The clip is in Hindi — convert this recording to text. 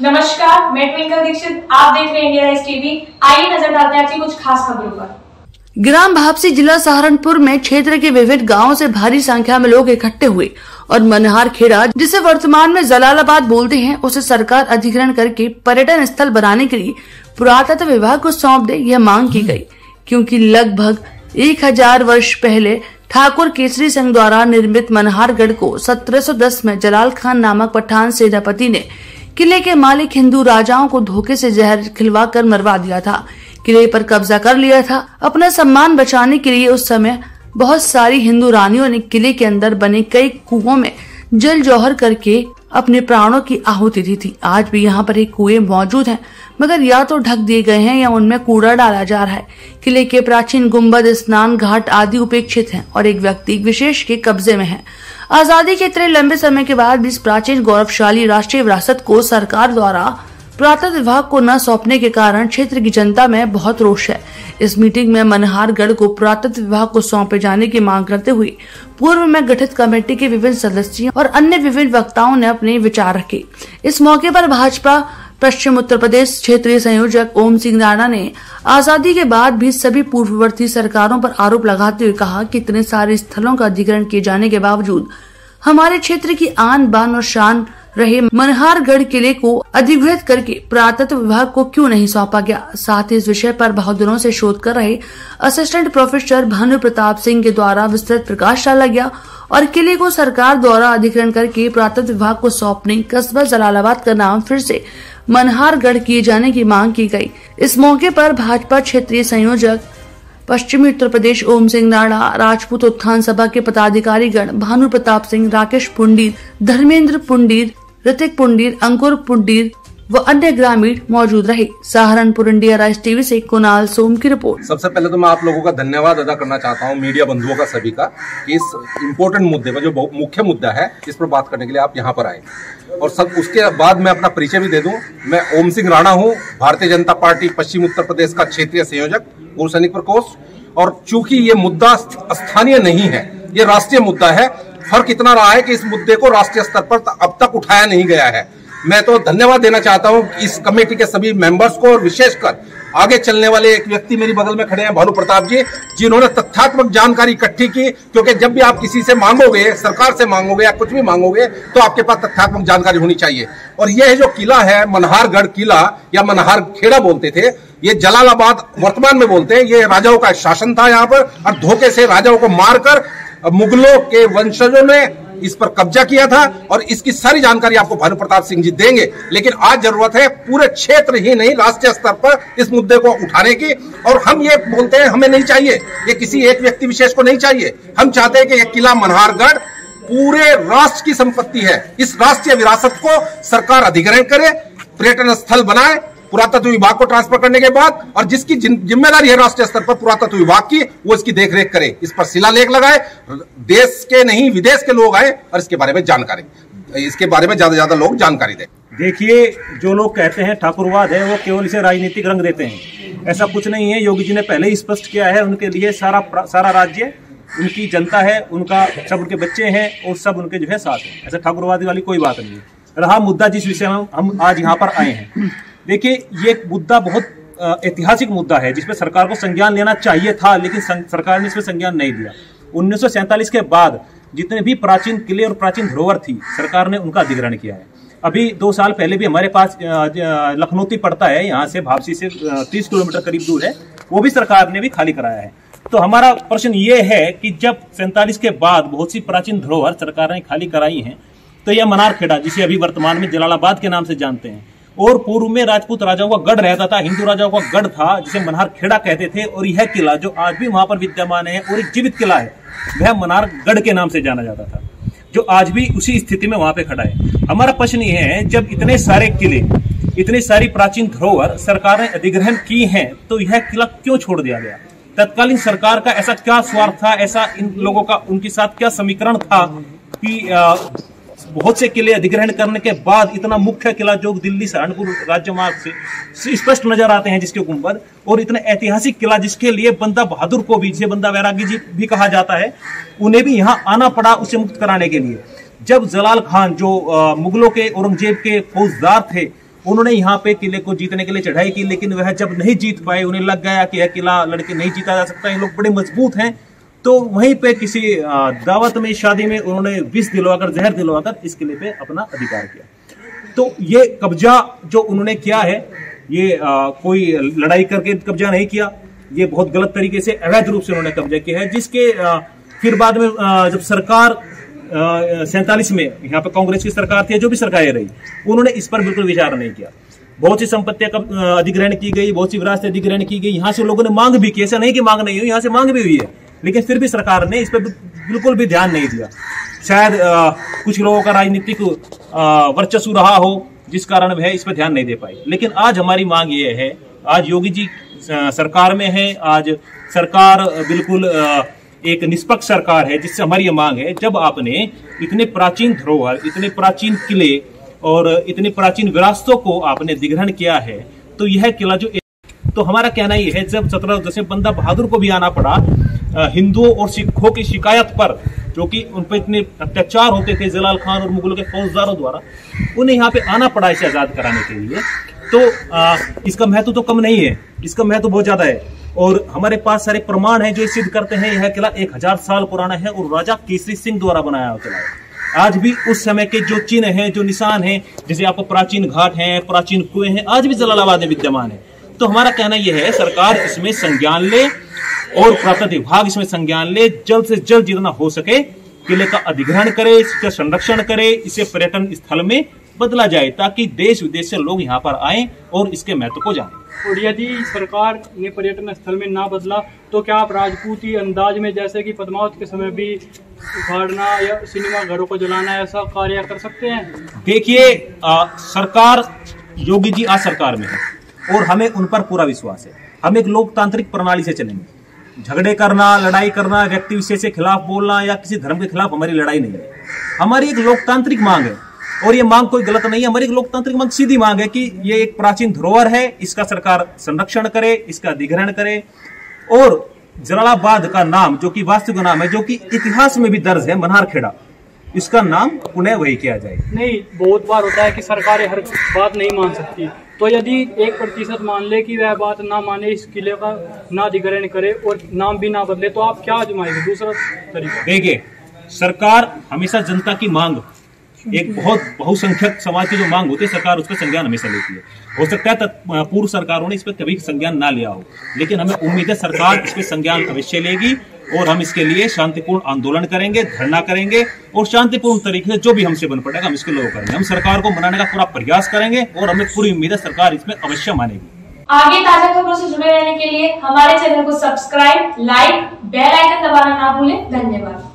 नमस्कार, मैं ट्विंकल दीक्षित। आप देख रहे हैं इंडिया राइज टीवी। आइए नजर डालते हैं आज की कुछ खास खबरों पर। ग्राम भापसी जिला सहारनपुर में क्षेत्र के विविध गांवों से भारी संख्या में लोग इकट्ठे हुए और मनहार खेड़ा, जिसे वर्तमान में जलालाबाद बोलते हैं, उसे सरकार अधिग्रहण करके पर्यटन स्थल बनाने के लिए पुरातत्व विभाग को सौंप दे, यह मांग की गई। क्योंकि लगभग 1000 वर्ष पहले ठाकुर केसरी सिंह द्वारा निर्मित मनहारगढ़ को 1710 में जलाल खान नामक पठान सेनापति ने किले के मालिक हिंदू राजाओं को धोखे से जहर खिलवाकर मरवा दिया था। किले पर कब्जा कर लिया था। अपना सम्मान बचाने के लिए उस समय बहुत सारी हिंदू रानियों ने किले के अंदर बने कई कुओं में जल जौहर करके अपने प्राणों की आहुति दी थी। आज भी यहाँ पर एक कुएं मौजूद हैं, मगर या तो ढक दिए गए हैं या उनमें कूड़ा डाला जा रहा है। किले के प्राचीन गुम्बद, स्नान घाट आदि उपेक्षित हैं और एक व्यक्ति विशेष के कब्जे में है। आजादी के इतने लंबे समय के बाद भी इस प्राचीन गौरवशाली राष्ट्रीय विरासत को सरकार द्वारा पुरातत्व विभाग को न सौंपने के कारण क्षेत्र की जनता में बहुत रोष है। इस मीटिंग में मनहारगढ़ को पुरातत्व विभाग को सौंपे जाने की मांग करते हुए पूर्व में गठित कमेटी के विभिन्न सदस्यों और अन्य विभिन्न वक्ताओं ने अपने विचार रखे। इस मौके पर भाजपा पश्चिम उत्तर प्रदेश क्षेत्रीय संयोजक ओम सिंह राणा ने आजादी के बाद भी सभी पूर्ववर्ती सरकारों पर आरोप लगाते हुए कहा कि इतने सारे स्थलों का अधिग्रहण किए जाने के बावजूद हमारे क्षेत्र की आन बान और शान रहे मनहारगढ़ किले को अधिग्रहित करके पुरातत्व विभाग को क्यों नहीं सौंपा गया। साथ ही इस विषय पर बहुत दिनों से शोध कर रहे असिस्टेंट प्रोफेसर भानु प्रताप सिंह के द्वारा विस्तृत प्रकाश डाला गया और किले को सरकार द्वारा अधिग्रहण करके पुरातत्व विभाग को सौंपने कस्बा जलालाबाद का नाम फिर से मनहारगढ़ किए जाने की मांग की गई। इस मौके पर भाजपा क्षेत्रीय संयोजक पश्चिमी उत्तर प्रदेश ओम सिंह राणा, राजपूत उत्थान सभा के पदाधिकारीगण भानु प्रताप सिंह, राकेश पुंडीर, धर्मेंद्र पुंडीर, ऋतिक पुंडीर, अंकुर पुंडीर व अन्य ग्रामीण मौजूद रहे। सहारनपुर इंडिया राइज टीवी से कुणाल सोम की रिपोर्ट। सबसे पहले तो मैं आप लोगों का धन्यवाद अदा करना चाहता हूं, मीडिया बंधुओं का सभी का, कि इस इम्पोर्टेंट मुद्दे पर, जो बहुत मुख्य मुद्दा है, इस पर बात करने के लिए आप यहाँ पर आए। और सब उसके बाद मैं अपना परिचय भी दे दूं। मैं ओम सिंह राणा हूं, भारतीय जनता पार्टी पश्चिम उत्तर प्रदेश का क्षेत्रीय संयोजक, पूर्व सैनिक प्रकोष्ठ। और चूंकि ये मुद्दा स्थानीय नहीं है, ये राष्ट्रीय मुद्दा है। फर्क इतना रहा है कि इस मुद्दे को राष्ट्रीय स्तर पर अब तक उठाया नहीं गया है। मैं तो धन्यवाद देना चाहता हूं इस कमेटी के सभी मेंबर्स को, और विशेषकर आगे चलने वाले एक व्यक्ति मेरी बगल में खड़े हैं, भानु प्रताप जी, जिन्होंने तथ्यात्मक जानकारी इकट्ठी की। क्योंकि जब भी आप किसी से मांगोगे, सरकार से मांगोगे या कुछ भी मांगोगे, तो आपके पास तथ्यात्मक जानकारी होनी चाहिए। और यह जो किला है, मनहारगढ़ किला या मनहार खेड़ा बोलते थे, ये जलालाबाद वर्तमान में बोलते हैं। ये राजाओं का शासन था यहाँ पर, और धोखे से राजाओं को मारकर मुगलों के वंशजों ने इस पर कब्जा किया था। और इसकी सारी जानकारी आपको भानु प्रताप सिंह जी देंगे। लेकिन आज जरूरत है पूरे क्षेत्र ही नहीं, राष्ट्रीय स्तर पर इस मुद्दे को उठाने की। और हम ये बोलते हैं, हमें नहीं चाहिए, ये किसी एक व्यक्ति विशेष को नहीं चाहिए। हम चाहते हैं कि यह किला मनहारगढ़ पूरे राष्ट्र की संपत्ति है। इस राष्ट्रीय विरासत को सरकार अधिग्रहण करे, पर्यटन स्थल बनाए, पुरातत्व विभाग को ट्रांसफर करने के बाद, और जिसकी जिम्मेदारी है राष्ट्रीय स्तर पर पुरातत्व विभाग की, वो इसकी देखरेख करे। इस पर शिलालेख लगाए, देश के नहीं विदेश के लोग आए और इसके बारे में ज्यादा लोग जानकारी दें। देखिए, जो लोग कहते हैं ठाकुरवाद है, वो केवल इसे राजनीतिक रंग देते हैं। ऐसा कुछ नहीं है। योगी जी ने पहले ही स्पष्ट किया है, उनके लिए सारा राज्य उनकी जनता है, उनका सब उनके बच्चे हैं और सब उनके जो है साथ है। ऐसा ठाकुरवादी वाली कोई बात नहीं है। रहा मुद्दा जिस विषय में हम आज यहाँ पर आए हैं, देखिए, ये मुद्दा बहुत ऐतिहासिक मुद्दा है जिसपे सरकार को संज्ञान लेना चाहिए था, लेकिन सरकार ने इसमें संज्ञान नहीं लिया। 1947 के बाद जितने भी प्राचीन किले और प्राचीन धरोहर थी, सरकार ने उनका अधिग्रहण किया है। अभी 2 साल पहले भी हमारे पास लखनौती पड़ता है, यहाँ से भापसी से 30 किलोमीटर करीब दूर है, वो भी सरकार ने भी खाली कराया है। तो हमारा प्रश्न ये है कि जब 47 के बाद बहुत सी प्राचीन धरोहर सरकार ने खाली कराई हैं, तो यह मनहारखेड़ा, जिसे अभी वर्तमान में जलालाबाद के नाम से जानते हैं, और पूर्व में राजपूत राजाओं का गढ़ रहता था, हिंदू राजाओं का गढ़ था, जिसे मनहारखेड़ा कहते थे। और यह किला जो आज भी वहां पर विद्यमान है और एक जीवित किला है, वह मनहारगढ़ के नाम से जाना जाता था, जो आज भी उसी स्थिति में वहां पे खड़ा है। हमारा प्रश्न यह है, जब इतने सारे किले, इतनी सारी प्राचीन धरोहर सरकार ने अधिग्रहण की हैं, तो यह किला क्यों छोड़ दिया गया? तत्कालीन सरकार का ऐसा क्या स्वार्थ था, ऐसा इन लोगों का उनके साथ क्या समीकरण था कि बहुत से किले अधिग्रहण करने के बाद इतना मुख्य किला जो दिल्ली सहारनपुर राज्य मार्ग से स्पष्ट नजर आते हैं, जिसके गुंबद, और इतना ऐतिहासिक किला जिसके लिए बंदा बहादुर को भी, जिसे बंदा बैरागी जी भी कहा जाता है, उन्हें भी यहाँ आना पड़ा उसे मुक्त कराने के लिए। जब जलाल खान, जो मुगलों के, औरंगजेब के फौजदार थे, उन्होंने यहाँ पे किले को जीतने के लिए चढ़ाई की, लेकिन वह जब नहीं जीत पाए, उन्हें लग गया कि यह किला लड़के नहीं जीता जा सकता, ये लोग बड़े मजबूत हैं, तो वहीं पे किसी दावत में, शादी में उन्होंने विष दिलवाकर, जहर दिलवाकर इस किले पे अपना अधिकार किया। तो ये कब्जा जो उन्होंने किया है, ये कोई लड़ाई करके कब्जा नहीं किया, ये बहुत गलत तरीके से अवैध रूप से उन्होंने कब्जा किया है, जिसके फिर बाद में जब सरकार 47 में यहाँ पे कांग्रेस की सरकार थी, जो भी सरकारें रही, उन्होंने इस पर बिल्कुल विचार नहीं किया। बहुत सी संपत्तियां का अधिग्रहण की गई, बहुत सी विरासतें अधिग्रहण की गई, यहाँ से लोगों ने मांग भी की, ऐसा नहीं कि मांग नहीं हुई, यहाँ से मांग भी हुई है, लेकिन फिर भी सरकार ने इस पर बिल्कुल भी ध्यान नहीं दिया। शायद कुछ लोगों का राजनीतिक वर्चस्व रहा हो, जिस कारण वह इस पर ध्यान नहीं दे पाए। लेकिन आज हमारी मांग ये है, आज योगी जी सरकार में है, आज सरकार बिल्कुल एक निष्पक्ष सरकार है, जिससे हमारी ये मांग है, जब आपने इतने प्राचीन धरोहर, इतने प्राचीन किले और इतनी प्राचीन विरासतों को आपने अधिग्रहण किया है, तो यह किला जो, तो हमारा कहना यह है, जब 17 बंदा बहादुर को भी आना पड़ा हिंदुओं और सिखों की शिकायत पर, जो कि उन पर इतने अत्याचार होते थे जलाल खान और मुगलों के फौजदारों द्वारा, उन्हें यहाँ पे आना पड़ा इसे आजाद कराने के लिए। तो इसका महत्व तो कम नहीं है, इसका महत्व बहुत ज्यादा है, और हमारे पास सारे प्रमाण हैं जो सिद्ध करते हैं यह किला 1000 साल पुराना है और राजा केसरी सिंह द्वारा बनाया हुआ किला है। आज भी उस समय के जो चिन्ह हैं, जो निशान हैं, जैसे आपको प्राचीन घाट हैं, प्राचीन कुएं हैं, आज भी जलालाबाद में विद्यमान है। तो हमारा कहना यह है, सरकार इसमें संज्ञान ले और पुरातत्व विभाग इसमें संज्ञान ले, जल्द से जल्द जितना हो सके किले का अधिग्रहण करे, इसका संरक्षण करे, इसे पर्यटन स्थल में बदला जाए, ताकि देश विदेश से लोग यहाँ पर आए और इसके महत्व को जाने। और यदि सरकार ने पर्यटन स्थल में ना बदला, तो क्या आप राजपूती अंदाज में, जैसे कि पद्मावत के समय भी उखाड़ना या सिनेमा घरों को जलाना, ऐसा कार्य कर सकते हैं? देखिए, सरकार, योगी जी आज सरकार में है और हमें उन पर पूरा विश्वास है। हम एक लोकतांत्रिक प्रणाली से चलेंगे। झगड़े करना, लड़ाई करना, व्यक्ति विशेष के खिलाफ बोलना या किसी धर्म के खिलाफ हमारी लड़ाई नहीं है। हमारी एक लोकतांत्रिक मांग है, और ये मांग कोई गलत नहीं है। हमारी एक लोकतांत्रिक मांग सीधी मांग है कि ये एक प्राचीन धरोहर है, इसका सरकार संरक्षण करे, इसका अधिग्रहण करे, और जलालाबाद का नाम, जो कि वास्तविक नाम है, जो कि इतिहास में भी दर्ज है, मनहारखेड़ा, इसका नाम पुनः वही किया जाए। नहीं, बहुत बार होता है कि सरकारें हर बात नहीं मान सकती, तो यदि 1% मान ले कि वह बात ना माने, इस किले का ना अधिग्रहण करे और नाम भी ना बदले, तो आप क्या आजमाएंगे दूसरा तरीका? देखिए, सरकार हमेशा जनता की मांग, एक बहुत बहुसंख्यक समाज की जो मांग होती है, सरकार उसका संज्ञान हमेशा लेती है। हो सकता है पूर्व सरकारों ने इस पर कभी संज्ञान ना लिया हो, लेकिन हमें उम्मीद है सरकार इस पर संज्ञान अवश्य लेगी, और हम इसके लिए शांतिपूर्ण आंदोलन करेंगे, धरना करेंगे, और शांतिपूर्ण तरीके से जो भी हमसे बन पड़ेगा हम इसके लिए करेंगे। हम सरकार को मनाने का पूरा प्रयास करेंगे, और हमें पूरी उम्मीद है सरकार इसमें अवश्य मानेगी। आगे ताजा खबरों से जुड़े रहने के लिए हमारे चैनल को सब्सक्राइब, लाइक, बेल आइकन दबाना ना भूलें। धन्यवाद।